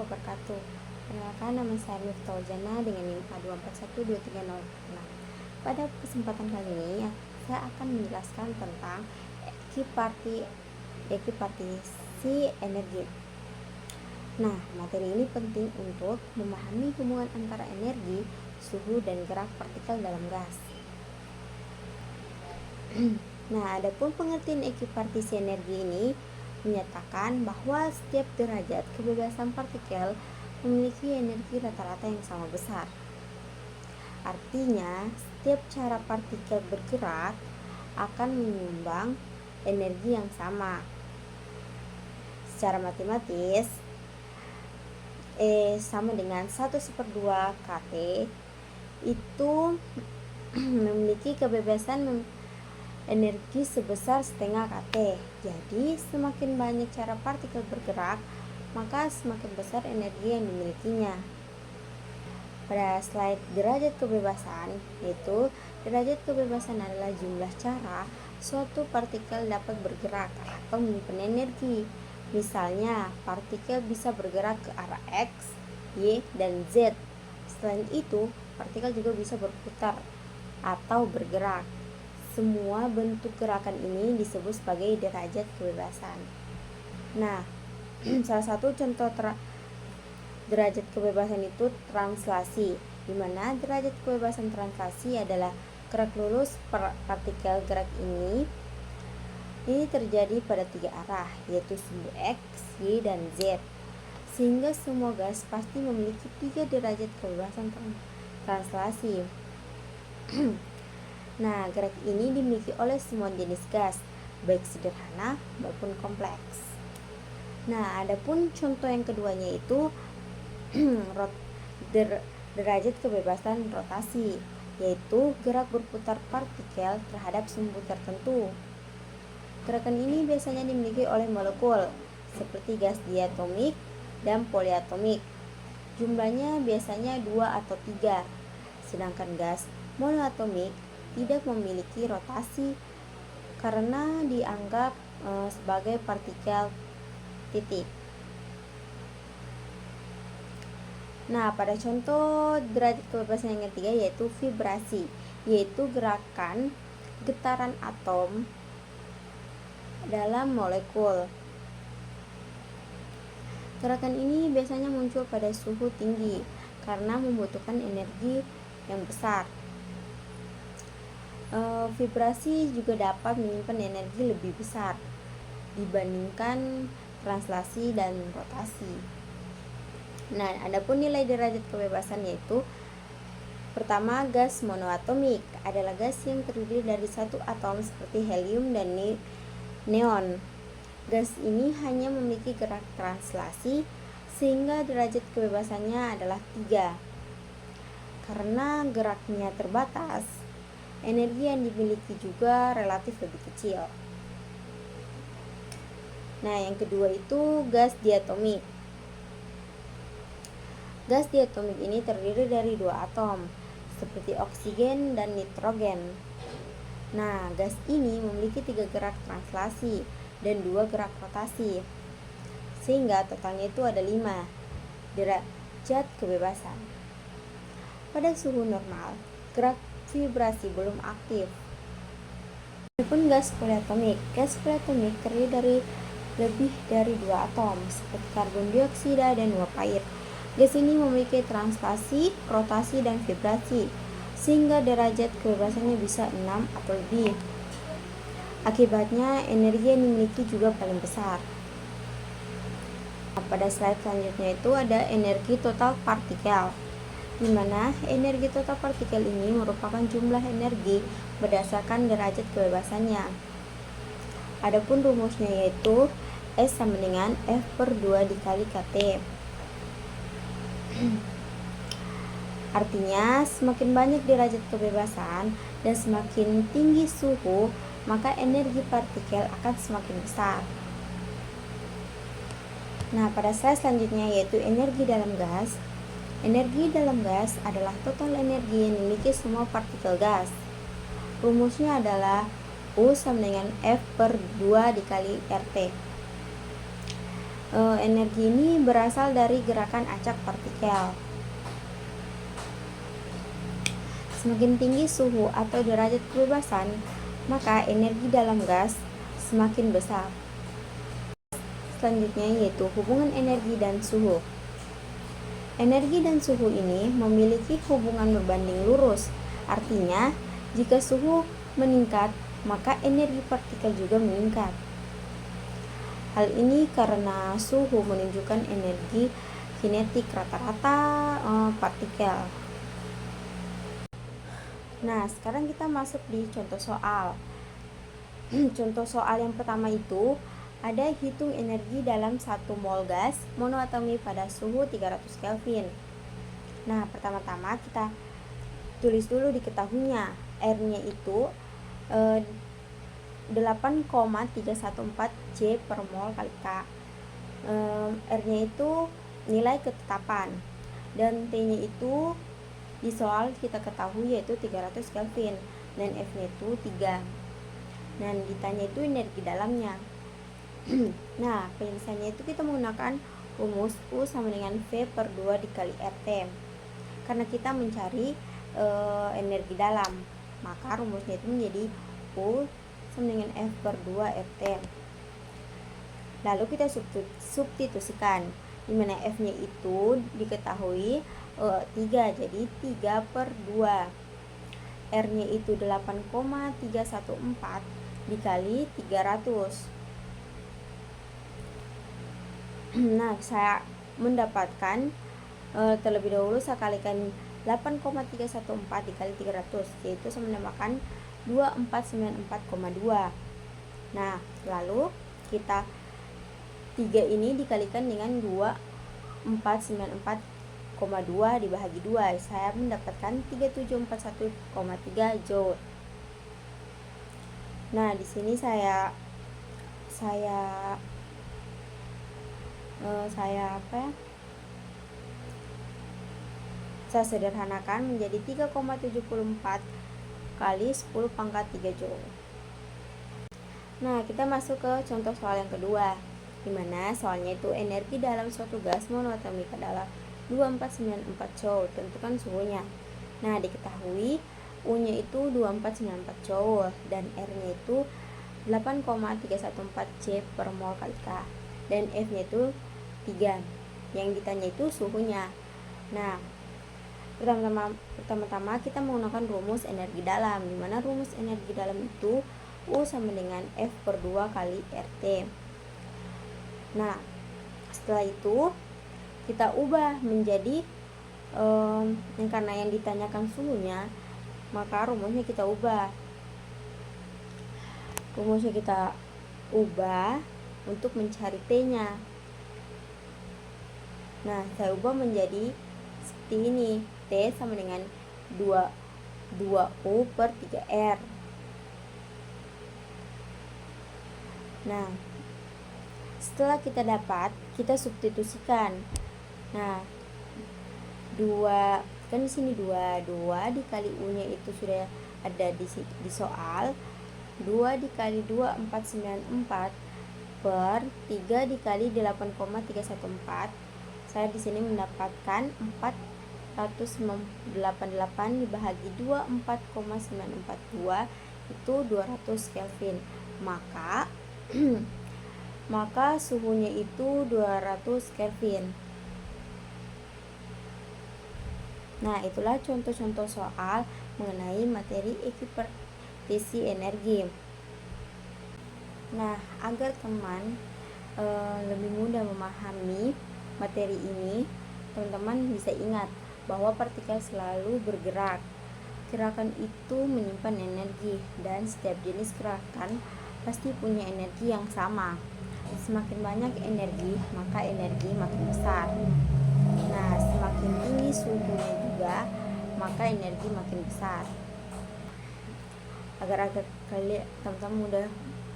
wabarakatuh. Perkenalkan, nama saya Miftah Jana dengan NIM A2412306. Pada kesempatan kali ini saya akan menjelaskan tentang ekipartisi energi. Nah, materi ini penting untuk memahami hubungan antara energi, suhu, dan gerak partikel dalam gas. Nah, adapun pengertian ekipartisi energi ini menyatakan bahwa setiap derajat kebebasan partikel memiliki energi rata-rata yang sama besar. Artinya, setiap cara partikel bergerak akan menyumbang energi yang sama. Secara matematis, E sama dengan 1/2 kT itu memiliki kebebasan energi sebesar setengah kT. Jadi semakin banyak cara partikel bergerak, maka semakin besar energi yang dimilikinya. Pada slide derajat kebebasan, yaitu derajat kebebasan adalah jumlah cara suatu partikel dapat bergerak atau menyimpan energi. Misalnya, partikel bisa bergerak ke arah X, Y, dan Z. Selain itu, partikel juga bisa berputar atau bergerak. Semua bentuk gerakan ini disebut sebagai derajat kebebasan. Nah, salah satu contoh derajat kebebasan itu translasi, di mana derajat kebebasan translasi adalah gerak lurus partikel. Gerak ini terjadi pada 3 arah, yaitu sumbu X, Y, dan Z, sehingga semua gas pasti memiliki 3 derajat kebebasan translasi. Nah, gerak ini dimiliki oleh semua jenis gas, baik sederhana maupun kompleks. Nah, adapun contoh yang keduanya itu derajat kebebasan rotasi, yaitu gerak berputar partikel terhadap sumbu tertentu. Gerakan ini biasanya dimiliki oleh molekul seperti gas diatomik dan poliatomik. Jumlahnya biasanya 2 atau 3, sedangkan gas monoatomik tidak memiliki rotasi karena dianggap sebagai partikel titik. Nah, pada contoh derajat kebebasan yang ketiga yaitu vibrasi, yaitu gerakan getaran atom dalam molekul. Gerakan ini biasanya muncul pada suhu tinggi karena membutuhkan energi yang besar. Vibrasi juga dapat menyimpan energi lebih besar dibandingkan translasi dan rotasi. Nah, adapun nilai derajat kebebasan yaitu pertama, gas monoatomik adalah gas yang terdiri dari satu atom seperti helium dan neon. Gas ini hanya memiliki gerak translasi sehingga derajat kebebasannya adalah 3. Karena geraknya terbatas, energi yang dimiliki juga relatif lebih kecil. Nah, yang kedua itu gas diatomik. Gas diatomik ini terdiri dari 2 atom, seperti oksigen dan nitrogen. Nah, gas ini memiliki 3 gerak translasi dan 2 gerak rotasi, sehingga totalnya itu ada 5 derajat kebebasan. Pada suhu normal, gerak vibrasi belum aktif. Adapun gas poliatomik terdiri dari lebih dari 2 atom, seperti karbon dioksida dan uap air. Gas ini memiliki translasi, rotasi, dan vibrasi, sehingga derajat kebebasannya bisa 6 atau lebih. Akibatnya, energi yang dimiliki juga paling besar. Nah, pada slide selanjutnya itu ada energi total partikel, di mana energi total partikel ini merupakan jumlah energi berdasarkan derajat kebebasannya. Adapun rumusnya yaitu S sama dengan F/2 dikali KT. Artinya, semakin banyak derajat kebebasan dan semakin tinggi suhu, maka energi partikel akan semakin besar. Nah, pada slide selanjutnya yaitu energi dalam gas. Energi dalam gas adalah total energi yang dimiliki semua partikel gas. Rumusnya adalah U sama dengan F/2 dikali RT. energi ini berasal dari gerakan acak partikel. Semakin tinggi suhu atau derajat kebebasan, maka energi dalam gas semakin besar. Selanjutnya yaitu hubungan energi dan suhu. Energi dan suhu ini memiliki hubungan berbanding lurus. Artinya, jika suhu meningkat, maka energi partikel juga meningkat. Hal ini karena suhu menunjukkan energi kinetik rata-rata partikel. Nah, sekarang kita masuk di contoh soal. Contoh soal yang pertama itu ada hitung energi dalam 1 mol gas monoatomi pada suhu 300 Kelvin. Nah, pertama-tama kita tulis dulu diketahuinya. R-nya itu 8,314 J per mol kali K. R-nya itu nilai ketetapan dan T-nya itu di soal kita ketahui yaitu 300 Kelvin dan F-nya itu 3. Dan ditanya itu energi dalamnya. Nah, penyelesaiannya itu kita menggunakan rumus U sama dengan V per 2 dikali RT. Karena kita mencari energi dalam, maka rumusnya itu menjadi U sama dengan F per 2 RT. Lalu kita substitusikan, dimana F-nya itu diketahui 3, jadi 3 per 2. R-nya itu 8,314 dikali 300. Nah, saya mendapatkan terlebih dahulu saya kalikan 8,314 dikali 300, yaitu sama dengan 2494,2. Nah, lalu kita 3 ini dikalikan dengan 2494,2 dibagi 2, saya mendapatkan 3741,3 Joule. Nah, di sini saya sederhanakan menjadi 3,74 kali 10 pangkat 3 Joule. Nah, kita masuk ke contoh soal yang kedua, dimana soalnya itu energi dalam suatu gas monoatomik adalah 2494 Joule. Tentukan suhunya. Nah, diketahui U-nya itu 2494 Joule dan R-nya itu 8,314 J per mol kali K dan F-nya itu 3. Yang ditanya itu suhunya. Nah, pertama-tama kita menggunakan rumus energi dalam, dimana rumus energi dalam itu U sama dengan F per 2 kali RT. Nah, setelah itu kita ubah menjadi karena yang ditanyakan suhunya, maka rumusnya kita ubah untuk mencari T-nya. Nah, saya ubah menjadi seperti ini. T sama dengan 2U per 3R. Nah, setelah kita dapat, kita substitusikan. Nah, 2 kan di sini 2 dikali U-nya itu sudah ada di soal. 2 dikali 2494 per 3 dikali 8,314. Saya di sini mendapatkan 488 dibagi 2 4,942 itu 200 Kelvin. Maka suhunya itu 200 Kelvin. Nah, itulah contoh-contoh soal mengenai materi ekuivalensi energi. Nah, agar teman lebih mudah memahami materi ini, teman-teman bisa ingat bahwa partikel selalu bergerak. Gerakan itu menyimpan energi dan setiap jenis gerakan pasti punya energi yang sama. Semakin banyak energi, maka energi makin besar. Nah, semakin tinggi suhunya juga, maka energi makin besar. Agar kalian teman-teman mudah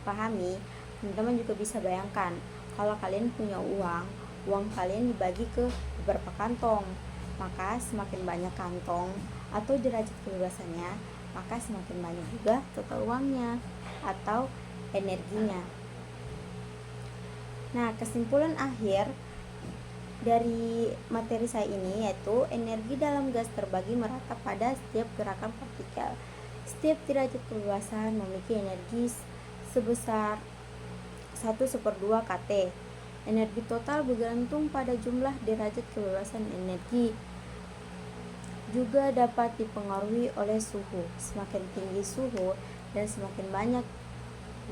pahami, teman-teman juga bisa bayangkan kalau kalian punya uang kalian dibagi ke beberapa kantong, maka semakin banyak kantong atau derajat kebebasannya, maka semakin banyak juga total uangnya atau energinya. Nah, kesimpulan akhir dari materi saya ini yaitu energi dalam gas terbagi merata pada setiap gerakan partikel. Setiap derajat kebebasan memiliki energi sebesar 1/2 kT. Energi total bergantung pada jumlah derajat kebebasan energi. Juga dapat dipengaruhi oleh suhu. Semakin tinggi suhu dan semakin banyak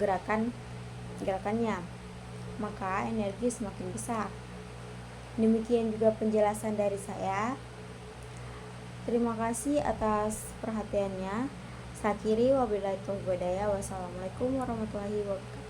gerakannya, maka energi semakin besar. Demikian juga penjelasan dari saya. Terima kasih atas perhatiannya. Saya akhiri, wabillahi taufiq wal hidayah. Wassalamualaikum warahmatullahi wabarakatuh.